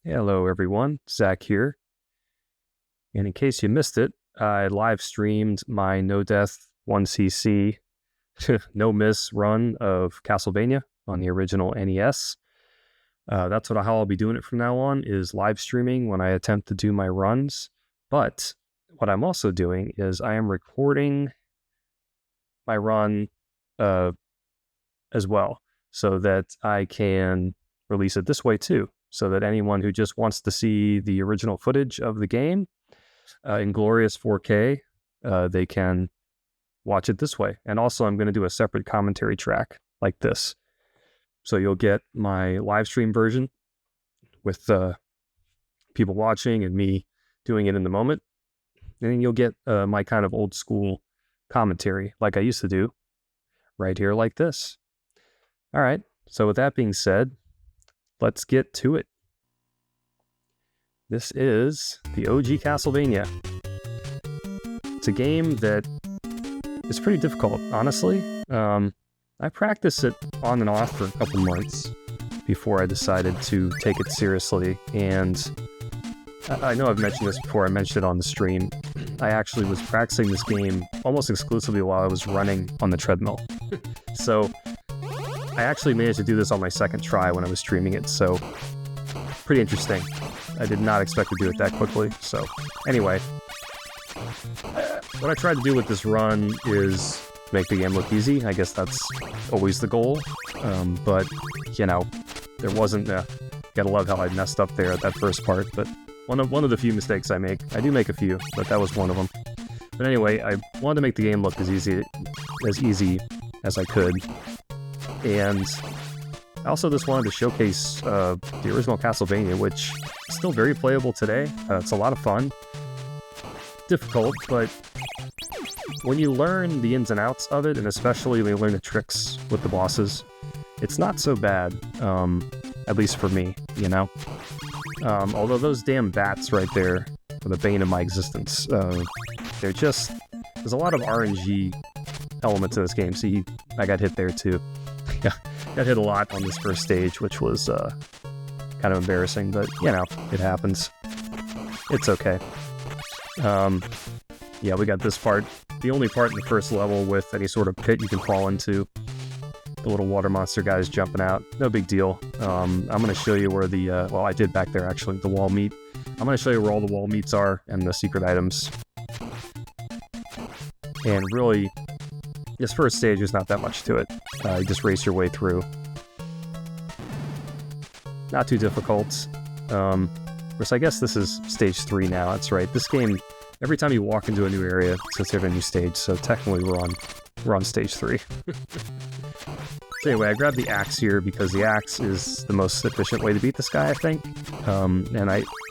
Hello everyone, Zach here. And in case you missed it, I live streamed my no death 1cc no miss run of Castlevania on the original NES. That's how I'll be doing it from now on, is live streaming when I attempt to do my runs. But what I'm also doing is I am recording my run as well, so that I can release it this way too, so that anyone who just wants to see the original footage of the game in glorious 4K, they can watch it this way. And also I'm going to do a separate commentary track like this. So you'll get my live stream version with people watching and me doing it in the moment. And then you'll get my kind of old school commentary like I used to do right here like this. All right, so with that being said, let's get to it. This is the OG Castlevania. It's a game that is pretty difficult, honestly. I practiced it on and off for a couple months before I decided to take it seriously, and I know I've mentioned this before, I mentioned it on the stream. I actually was practicing this game almost exclusively while I was running on the treadmill. So I actually managed to do this on my second try when I was streaming it, so pretty interesting. I did not expect to do it that quickly. So anyway, what I tried to do with this run is make the game look easy. I guess that's always the goal, but you know, there wasn't gotta love how I messed up there at that first part, but one of the few mistakes I make. I do make a few, but that was one of them. But anyway, I wanted to make the game look as easy as I could. And I also just wanted to showcase the original Castlevania, which is still very playable today. It's a lot of fun. Difficult, but when you learn the ins and outs of it, and especially when you learn the tricks with the bosses, it's not so bad, at least for me, you know? Although those damn bats right there are the bane of my existence. There's a lot of RNG elements in this game. See, I got hit there too. Yeah, got hit a lot on this first stage, which was kind of embarrassing, but you know, it happens. It's okay. Yeah, we got this part, the only part in the first level with any sort of pit you can fall into. The little water monster guys jumping out, no big deal. I'm going to show you where the, well, I did back there actually, the wall meet. I'm going to show you where all the wall meets are and the secret items. And really, this first stage, there's not that much to it. You just race your way through. Not too difficult. Course, I guess this is stage 3 now. That's right. This game, every time you walk into a new area, it's considered a new stage. So technically, we're on stage 3. So anyway, I grabbed the axe here because the axe is the most efficient way to beat this guy, I think.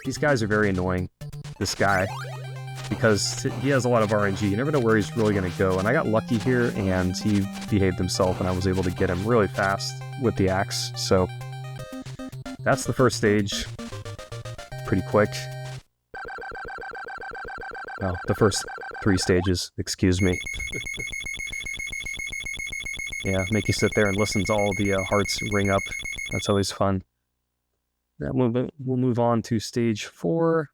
These guys are very annoying. This guy, because he has a lot of RNG. You never know where he's really going to go. And I got lucky here, and he behaved himself, and I was able to get him really fast with the axe. So that's the first stage. Pretty quick. Well, the first 3 stages, excuse me. Yeah, make you sit there and listen to all the hearts ring up. That's always fun. Then we'll move on to stage 4.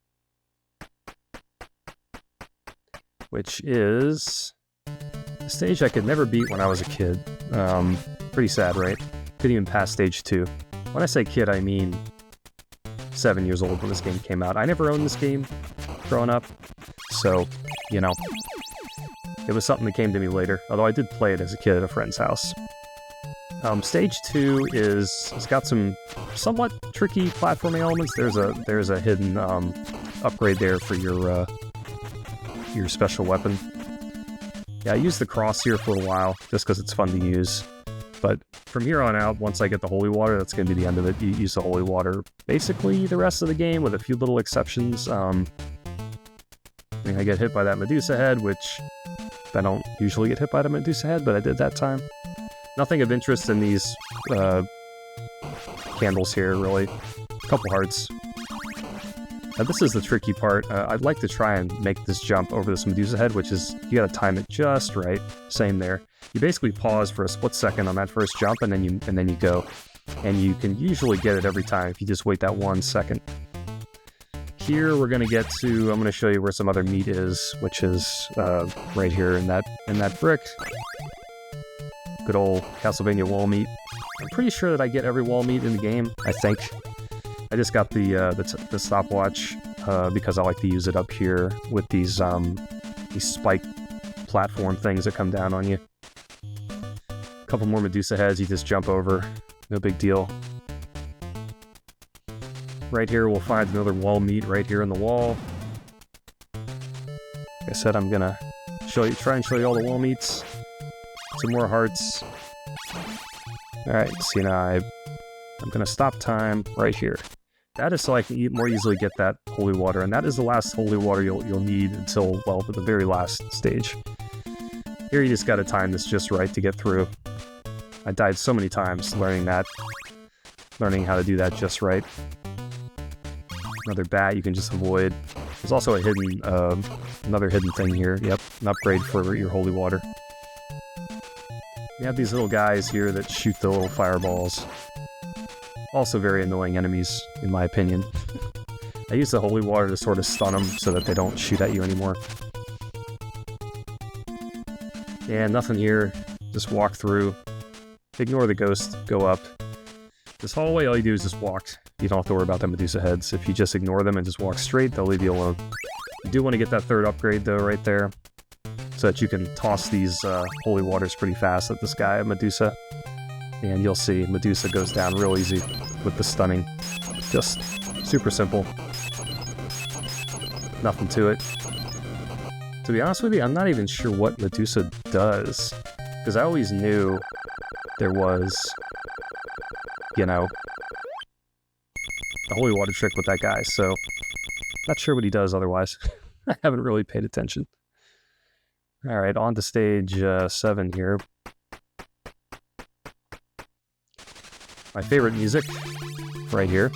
Which is a stage I could never beat when I was a kid. Pretty sad, right? Couldn't even pass stage 2. When I say kid, I mean 7 years old when this game came out. I never owned this game growing up, so, you know, it was something that came to me later, although I did play it as a kid at a friend's house. Stage 2 it's got some somewhat tricky platforming elements. There's a hidden upgrade there for your special weapon. Yeah, I used the cross here for a while, just because it's fun to use. But from here on out, once I get the holy water, that's going to be the end of it. You use the holy water basically the rest of the game, with a few little exceptions. I get hit by that Medusa head, which I don't usually get hit by the Medusa head, but I did that time. Nothing of interest in these candles here, really. A couple hearts. Now, this is the tricky part. I'd like to try and make this jump over this Medusa head, which is, you gotta time it just right. Same there. You basically pause for a split second on that first jump, and then you go. and you can usually get it every time if you just wait that 1 second. Here we're gonna get to, I'm gonna show you where some other meat is, which is right here in that brick. Good old Castlevania wall meat. I'm pretty sure that I get every wall meat in the game, I think. I just got the stopwatch because I like to use it up here with these spike platform things that come down on you. A couple more Medusa heads you just jump over, no big deal. Right here we'll find another wall meat right here in the wall. Like I said, I'm gonna try and show you all the wall meats. Some more hearts. Alright, see now I'm gonna stop time right here. That is so I can more easily get that holy water, and that is the last holy water you'll need until, well, the very last stage. Here you just gotta time this just right to get through. I died so many times learning how to do that just right. Another bat you can just avoid. There's also a hidden, another hidden thing here. Yep, an upgrade for your holy water. You have these little guys here that shoot the little fireballs. Also very annoying enemies, in my opinion. I use the holy water to sort of stun them so that they don't shoot at you anymore. And nothing here. Just walk through. Ignore the ghost. Go up. This hallway, all you do is just walk. You don't have to worry about the Medusa heads. If you just ignore them and just walk straight, they'll leave you alone. You do want to get that third upgrade, though, right there, so that you can toss these holy waters pretty fast at this guy, Medusa. And you'll see, Medusa goes down real easy with the stunning. Just super simple. Nothing to it. To be honest with you, I'm not even sure what Medusa does, because I always knew there was, you know, a holy water trick with that guy, so not sure what he does otherwise. I haven't really paid attention. Alright, on to stage 7 here. My favorite music, right here.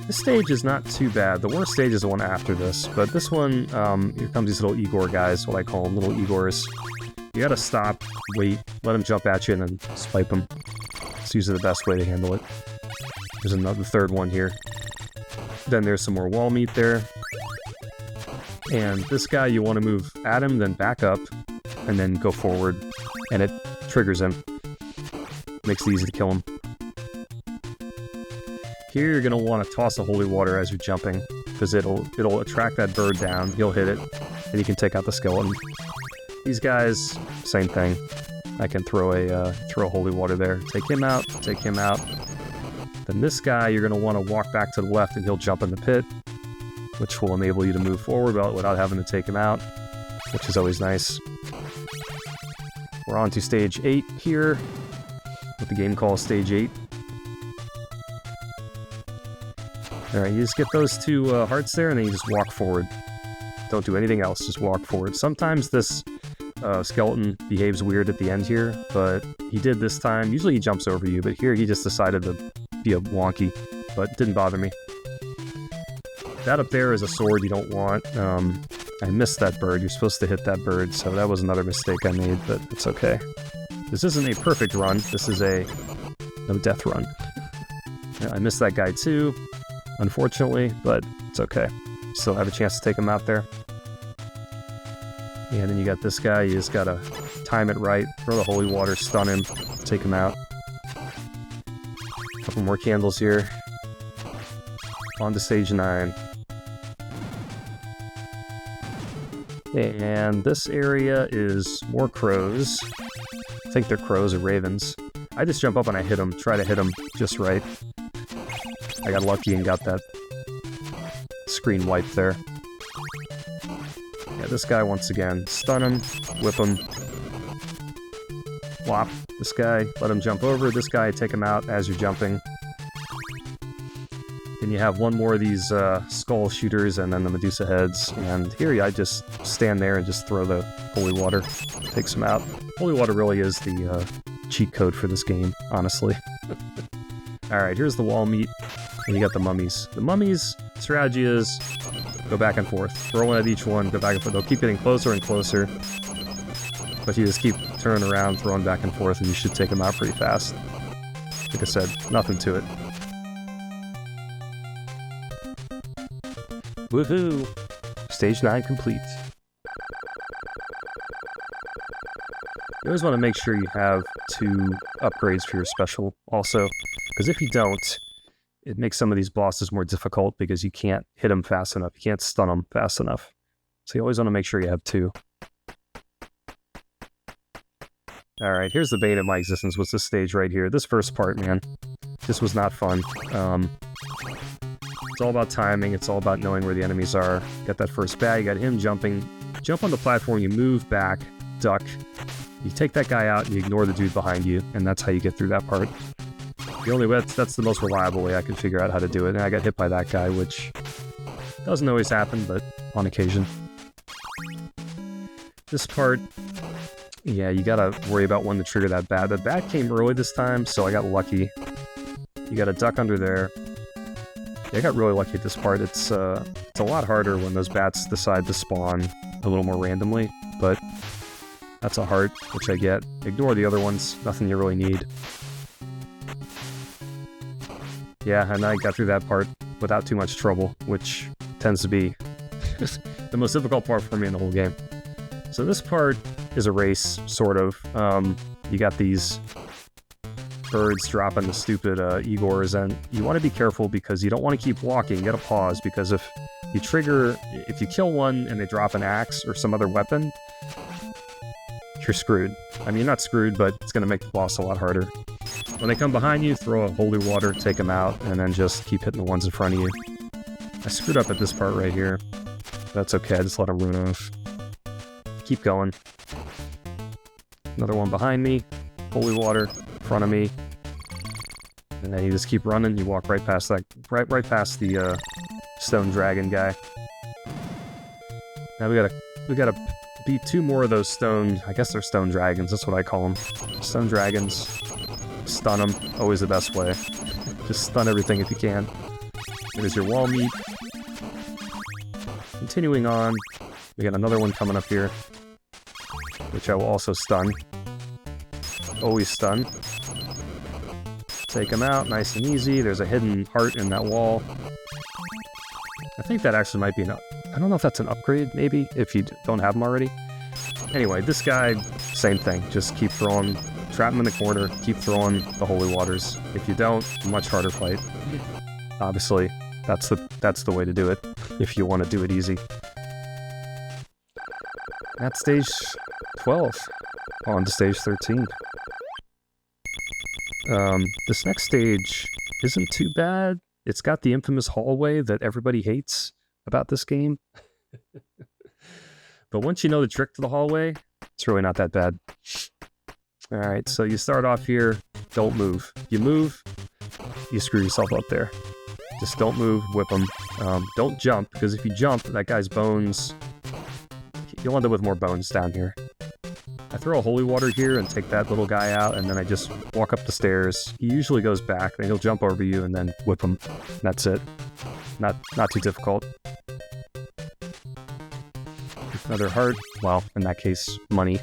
This stage is not too bad. The worst stage is the one after this, but this one, here comes these little Igor guys, what I call them, little Igors. You gotta stop, wait, let them jump at you, and then swipe them. It's usually the best way to handle it. There's another third one here. Then there's some more wall meat there. And this guy, you want to move at him, then back up, and then go forward, and it triggers him. Makes it easy to kill him. Here you're going to want to toss the holy water as you're jumping, because it'll attract that bird down, he'll hit it, and you can take out the skeleton. These guys, same thing. I can throw a holy water there. Take him out, take him out. Then this guy, you're going to want to walk back to the left and he'll jump in the pit, which will enable you to move forward without having to take him out, which is always nice. We're on to stage 8 here, what the game calls stage 8. Alright, you just get those 2 hearts there and then you just walk forward. Don't do anything else, just walk forward. Sometimes this skeleton behaves weird at the end here, but he did this time. Usually he jumps over you, but here he just decided to be a wonky, but it didn't bother me. That up there is a sword you don't want. I missed that bird. You're supposed to hit that bird, so that was another mistake I made, but it's okay. This isn't a perfect run. This is a no-death run. I missed that guy too, unfortunately, but it's okay. Still have a chance to take him out there. And then you got this guy. You just gotta time it right, throw the holy water, stun him, take him out. Couple more candles here. On to stage 9. And this area is more crows. I think they're crows or ravens. I just jump up and I hit them, try to hit them just right. I got lucky and got that screen wiped there. Yeah, this guy once again. Stun him, whip him. Flop. This guy, let him jump over. This guy, take him out as you're jumping. Then you have one more of these skull shooters and then the Medusa heads. And here I just stand there and just throw the holy water. Takes them out. Holy water really is the cheat code for this game, honestly. Alright, here's the wall meat. And you got the mummies. The mummies' strategy is go back and forth. Throw one at each one, go back and forth. They'll keep getting closer and closer. But you just keep turning around, throwing back and forth, and you should take them out pretty fast. Like I said, nothing to it. Woohoo! Stage 9 complete. You always want to make sure you have 2 upgrades for your special also, because if you don't, it makes some of these bosses more difficult because you can't hit them fast enough. You can't stun them fast enough. So you always want to make sure you have 2. Alright, here's the bane of my existence, was this stage right here. This first part, man. This was not fun. It's all about timing, it's all about knowing where the enemies are. Got that first bag, you got him jumping. Jump on the platform, you move back, duck. You take that guy out and you ignore the dude behind you, and that's how you get through that part. The only way, that's the most reliable way I can figure out how to do it, and I got hit by that guy, which doesn't always happen, but on occasion. This part, yeah, you gotta worry about when to trigger that bat. The bat came early this time, so I got lucky. You gotta duck under there. Yeah, I got really lucky at this part. It's a lot harder when those bats decide to spawn a little more randomly, but that's a heart, which I get. Ignore the other ones, nothing you really need. Yeah, and I got through that part without too much trouble, which tends to be the most difficult part for me in the whole game. So this part is a race, sort of. You got these birds dropping the stupid Igors, and you want to be careful because you don't want to keep walking. You gotta pause, because if you kill one and they drop an axe or some other weapon, you're screwed. I mean, you're not screwed, but it's gonna make the boss a lot harder. When they come behind you, throw a holy water, take them out, and then just keep hitting the ones in front of you. I screwed up at this part right here. That's okay, I just let them rune off. Keep going. Another one behind me. Holy water in front of me. And then you just keep running, you walk right past that, right past the stone dragon guy. Now we gotta beat 2 more of those stone, I guess they're stone dragons, that's what I call them. Stone dragons. Stun them, always the best way. Just stun everything if you can. There's your wall meat. Continuing on, we got another one coming up here, which I will also stun. Always stun. Take them out, nice and easy. There's a hidden heart in that wall. I think that actually might be an... I don't know if that's an upgrade, maybe, if you don't have them already. Anyway, this guy, same thing. Just keep throwing... Trap him in the corner, keep throwing the holy waters. If you don't, much harder fight. Obviously, that's the way to do it, if you want to do it easy. That's stage 12. On to stage 13. This next stage isn't too bad. It's got the infamous hallway that everybody hates about this game. But once you know the trick to the hallway, it's really not that bad. Alright, so you start off here, don't move. You move, you screw yourself up there. Just don't move, whip them. Don't jump, because if you jump, that guy's bones... You'll end up with more bones down here. I throw a holy water here and take that little guy out, and then I just walk up the stairs. He usually goes back, then he'll jump over you, and then whip him. That's it. Not too difficult. Another heart. Well, in that case, money.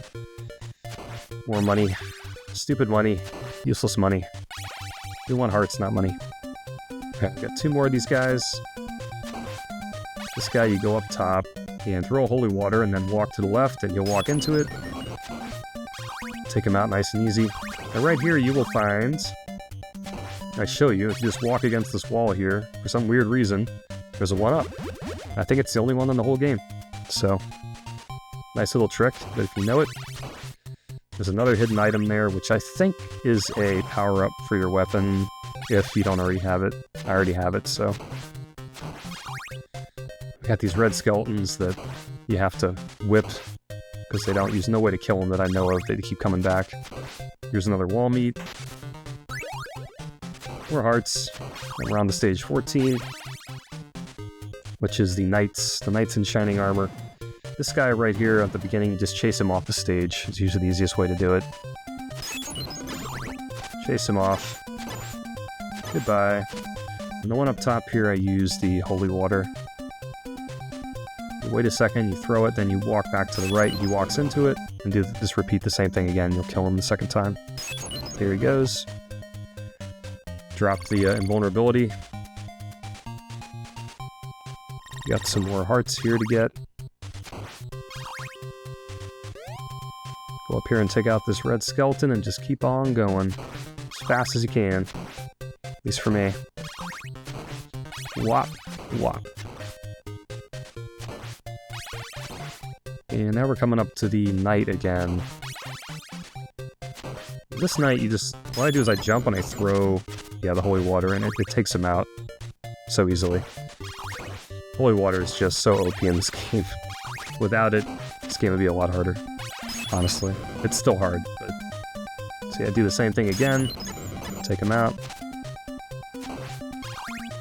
More money. Stupid money. Useless money. We want hearts, not money. Okay, got 2 more of these guys. This guy, you go up top and throw a holy water and then walk to the left and you'll walk into it. Take him out nice and easy. And right here you will find... I show you, if you just walk against this wall here, for some weird reason, there's a 1-up. I think it's the only one in the whole game. So, nice little trick, but if you know it, there's another hidden item there, which I think is a power-up for your weapon, if you don't already have it. I already have it, so... We got these red skeletons that you have to whip, because there's no way to kill them that I know of, they keep coming back. Here's another wall meat. More hearts. And we're on to stage 14, which is the knights in shining armor. This guy right here at the beginning, just chase him off the stage. It's usually the easiest way to do it. Chase him off. Goodbye. And the one up top here, I use the holy water. You wait a second, you throw it, then you walk back to the right, he walks into it, and just repeat the same thing again. You'll kill him the second time. There he goes. Drop the invulnerability. Got some more hearts here to get. Go up here and take out this red skeleton and just keep on going. As fast as you can. At least for me. Whop, whop. And now we're coming up to the night again. This night, what I do is I jump and I throw, the holy water in it. It takes him out so easily. Holy water is just so OP in this game. Without it, this game would be a lot harder. Honestly. It's still hard, but... See, I do the same thing again. Take him out.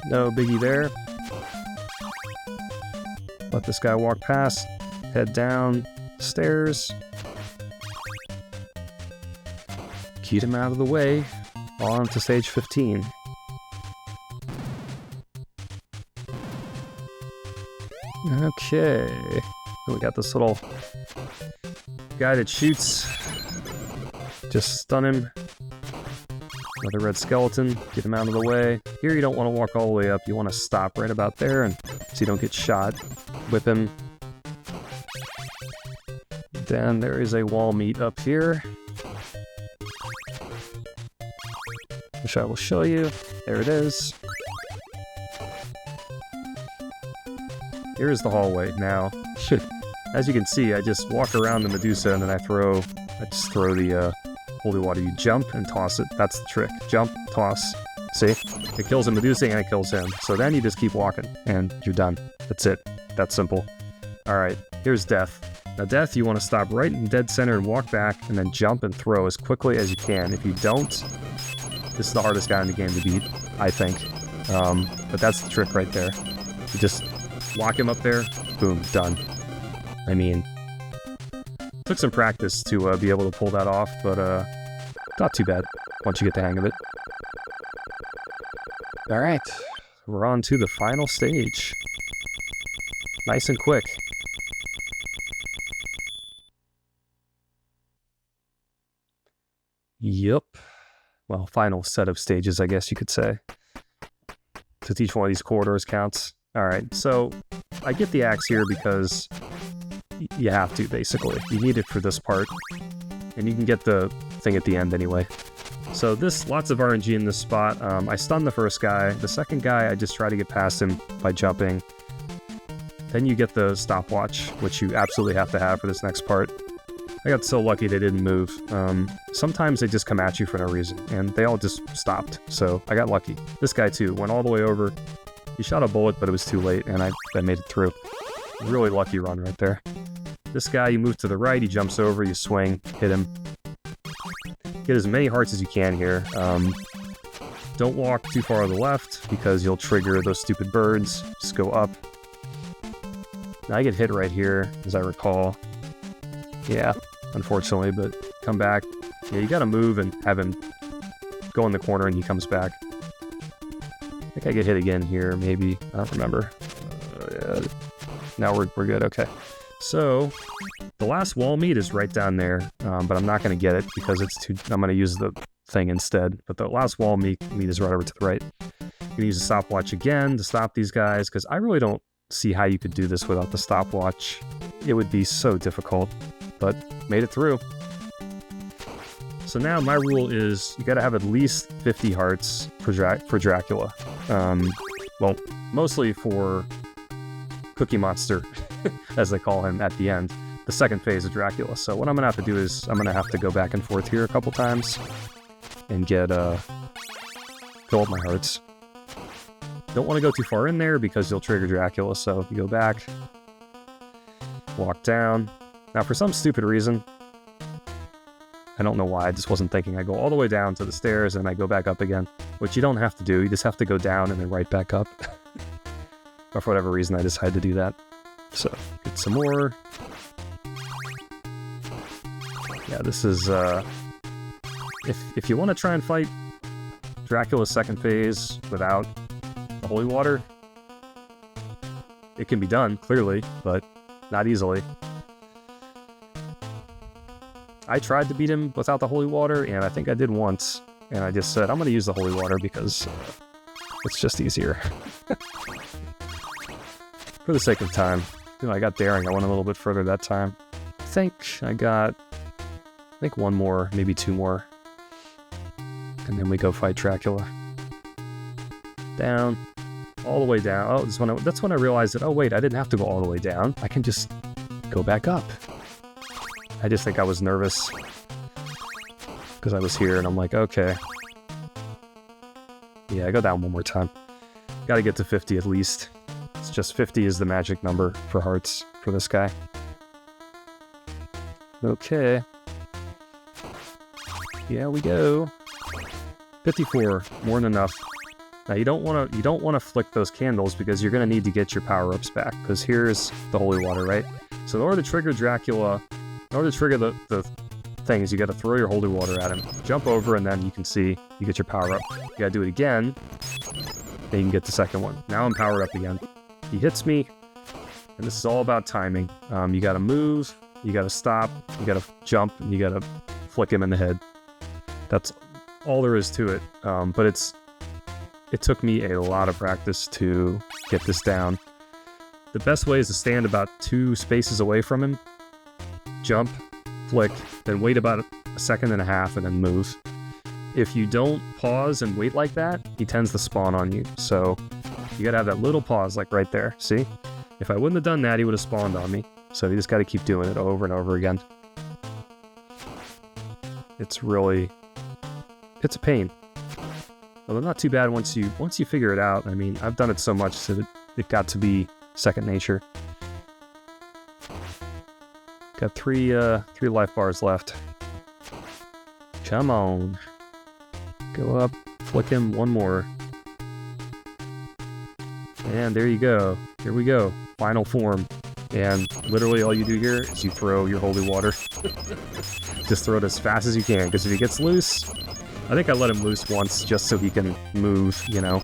No biggie there. Let this guy walk past. Head down stairs. Keep him out of the way. On to stage 15. Okay. We got this little guy that shoots. Just stun him. Another red skeleton. Get him out of the way. Here you don't want to walk all the way up. You want to stop right about there and so you don't get shot. Whip him. Then there is a wall meat up here. Which I will show you. There it is. Here's the hallway. Now, as you can see, I just walk around the Medusa and then I just throw the holy water. You jump and toss it. That's the trick. Jump, toss. See? It kills the Medusa and it kills him. So then you just keep walking and you're done. That's it. That's simple. Alright, here's death. Now death, you want to stop right in dead center and walk back and then jump and throw as quickly as you can. If you don't, this is the hardest guy in the game to beat, I think. But that's the trick right there. You just lock him up there, boom, done. I mean, took some practice to be able to pull that off, but not too bad once you get the hang of it. Alright, we're on to the final stage. Nice and quick. Yep. Well, final set of stages, I guess you could say. Because each one of these corridors counts. Alright, so I get the axe here because you have to, basically. You need it for this part. And you can get the thing at the end anyway. So lots of RNG in this spot. I stunned the first guy. The second guy, I just try to get past him by jumping. Then you get the stopwatch, which you absolutely have to have for this next part. I got so lucky they didn't move. Sometimes they just come at you for no reason, and they all just stopped, so I got lucky. This guy too, went all the way over. He shot a bullet, but it was too late, and I made it through. Really lucky run right there. This guy, you move to the right, he jumps over, you swing, hit him. Get as many hearts as you can here. Don't walk too far to the left, because you'll trigger those stupid birds. Just go up. Now I get hit right here, as I recall. Yeah, unfortunately, but come back. Yeah, you gotta move and have him go in the corner and he comes back. I think I get hit again here, maybe. I don't remember. Yeah. Now we're good, okay. So, the last wall meat is right down there, but I'm not gonna get it because it's I'm gonna use the thing instead. But the last wall meat is right over to the right. You can use the stopwatch again to stop these guys, because I really don't see how you could do this without the stopwatch. It would be so difficult, but made it through. So now my rule is you gotta have at least 50 hearts for Dracula. Well, mostly for Cookie Monster, as they call him at the end, the second phase of Dracula. So what I'm gonna have to do is I'm gonna have to go back and forth here a couple times and get fill up my hearts. Don't want to go too far in there because you'll trigger Dracula, so you go back, walk down. Now for some stupid reason, I don't know why, I just wasn't thinking, I go all the way down to the stairs and I go back up again, which you don't have to do, you just have to go down and then right back up. But for whatever reason I decided to do that. So, get some more. Yeah, this is, if you want to try and fight Dracula's second phase without the holy water, it can be done, clearly, but not easily. I tried to beat him without the holy water, and I think I did once. and I just said, I'm going to use the holy water because it's just easier. For the sake of time. You know, I got daring. I went a little bit further that time. I think I got one more, maybe two more. And then we go fight Dracula. Down. All the way down. Oh, that's when I realized that, oh wait, I didn't have to go all the way down. I can just go back up. I just think I was nervous. Because I was here and I'm like, okay. Yeah, I go down one more time. Gotta get to 50 at least. It's just 50 is the magic number for hearts for this guy. Okay. Yeah, we go. 54, more than enough. Now you don't want to flick those candles because you're gonna need to get your power-ups back. Because here's the holy water, right? So in order to trigger Dracula, in order to trigger the things, you got to throw your holy water at him, jump over, and then you can see you get your power-up. You gotta do it again, then you can get the second one. Now I'm powered up again. He hits me, and this is all about timing. You gotta move, you gotta stop, you gotta jump, and you gotta flick him in the head. That's all there is to it. But it took me a lot of practice to get this down. The best way is to stand about 2 spaces away from him, jump, flick, then wait about a second and a half, and then move. If you don't pause and wait like that, he tends to spawn on you. So you gotta have that little pause, like right there. See? If I wouldn't have done that, he would have spawned on me. So you just gotta keep doing it over and over again. It's a pain. Although not too bad once you figure it out. I mean, I've done it so much that it got to be second nature. Got three life bars left. Come on. Go up, flick him, one more. And there you go. Here we go. Final form. And literally all you do here is you throw your holy water. Just throw it as fast as you can, because if he gets loose... I think I let him loose once just so he can move, you know,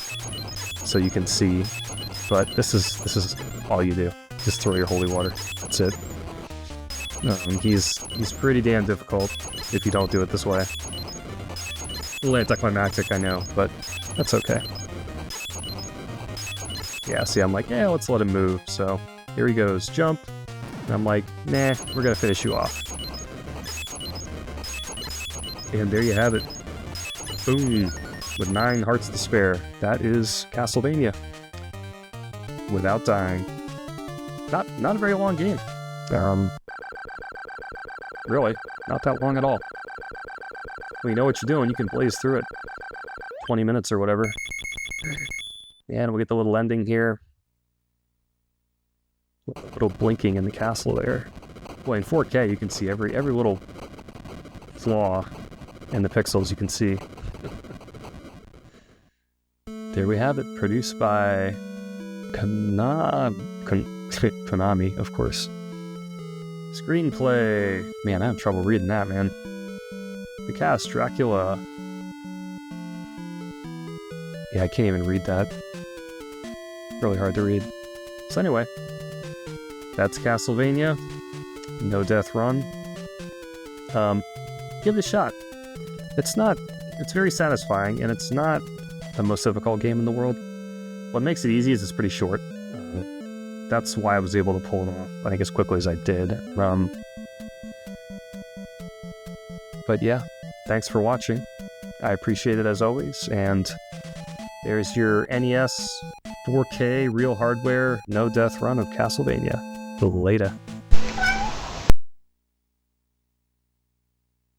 so you can see. But this is all you do. Just throw your holy water. That's it. He's pretty damn difficult if you don't do it this way. A little anticlimactic, I know, but that's okay. Yeah, see, I'm like, yeah, let's let him move. So here he goes, jump. And I'm like, nah, we're gonna finish you off. And there you have it. Boom! With 9 hearts to spare. That is Castlevania. Without dying. Not a very long game. Really, not that long at all. When you know what you're doing, you can blaze through it. 20 minutes or whatever. And we get the little ending here. A little blinking in the castle there. Boy, in 4K you can see every little flaw in the pixels you can see. There we have it, produced by Konami, of course. Screenplay. Man, I have trouble reading that, man. The cast, Dracula. Yeah, I can't even read that. Really hard to read. So anyway, that's Castlevania. No Death Run. Give it a shot. It's very satisfying, and it's not the most difficult game in the world. What makes it easy is it's pretty short. That's why I was able to pull it off, I think, as quickly as I did. But yeah, thanks for watching. I appreciate it as always, and there's your NES 4K real hardware no death run of Castlevania. Later.